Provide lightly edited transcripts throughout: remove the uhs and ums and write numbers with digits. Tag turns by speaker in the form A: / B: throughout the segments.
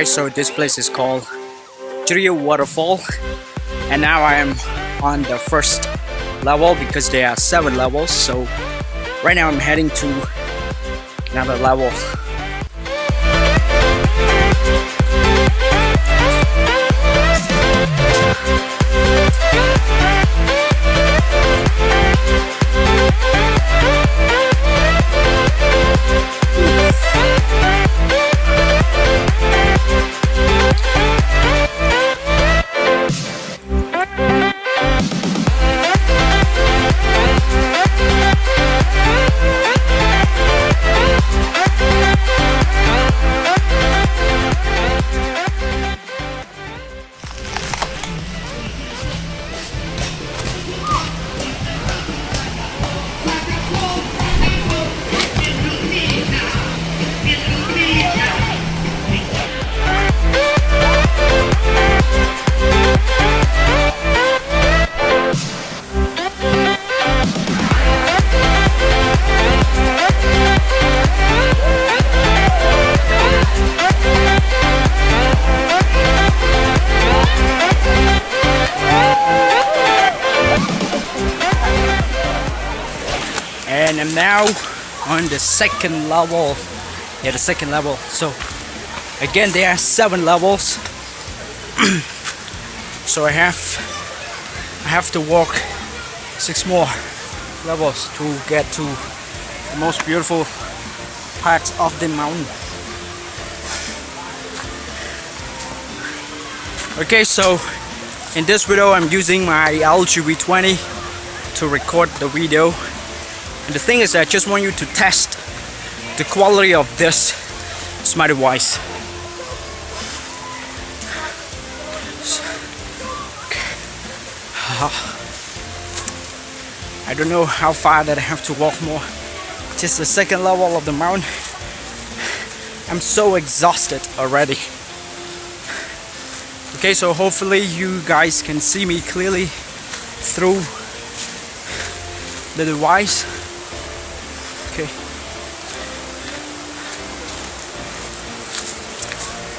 A: guys, so this place is called Trio Waterfall, and now I am on the first level because there are 7 levels. So right now I'm heading to another level. And I'm now on the second level. Yeah, the second level. So again, there are 7 levels. So I have to walk 6 more levels to get to the most beautiful parts of the mountain. Okay, so in this video I'm using my LG V20 to record the video. And the thing is, I just want you to test the quality of this smart device. I don't know how far that I have to walk more. Just the second level of the mountain. I'm so exhausted already. Okay, so hopefully you guys can see me clearly through the device. Okay.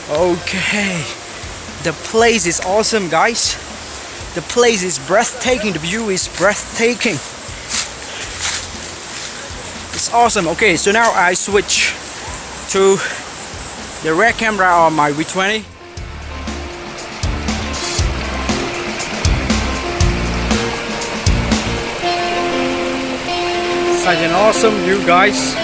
A: Okay. The place is awesome, guys. The place is breathtaking. The view is breathtaking. It's awesome. Okay, so now I switch to the rear camera on my V20. Such an awesome view, guys.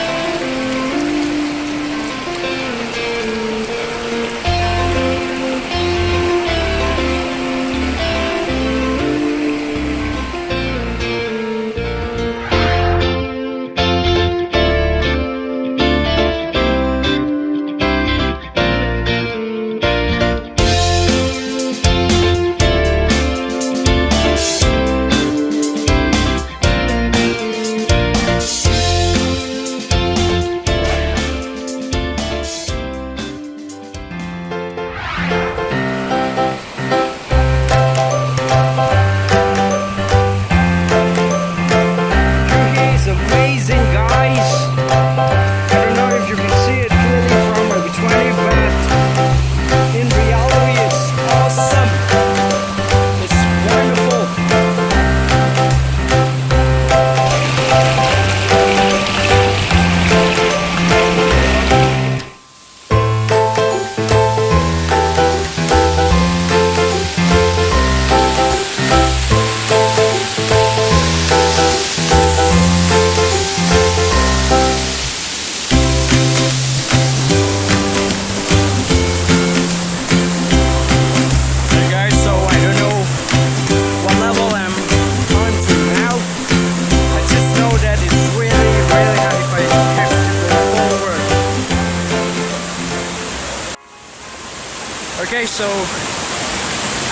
A: Okay, so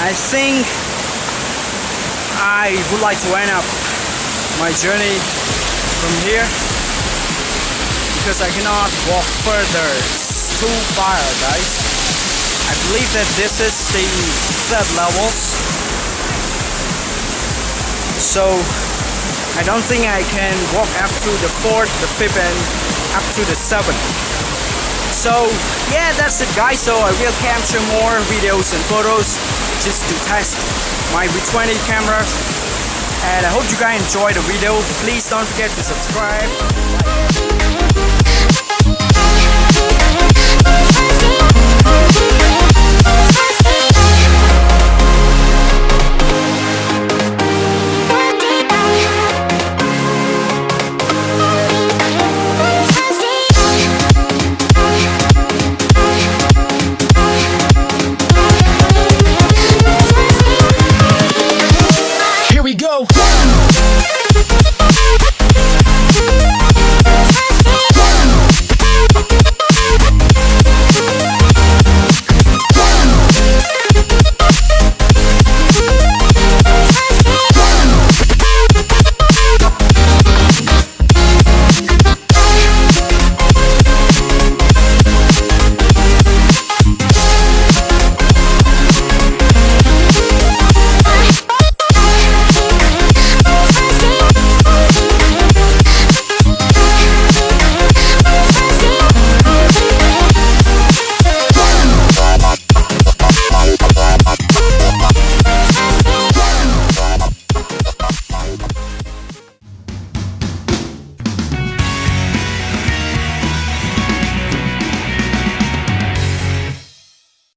A: I think I would like to end up my journey from here because I cannot walk further. It's too far, guys. I believe that this is the 3rd level, so I don't think I can walk up to the 4th, the 5th, and up to the 7th. So yeah, that's it guys. So I will capture more videos and photos just to test my V20 cameras, and I hope you guys enjoyed the video. Please don't forget to subscribe.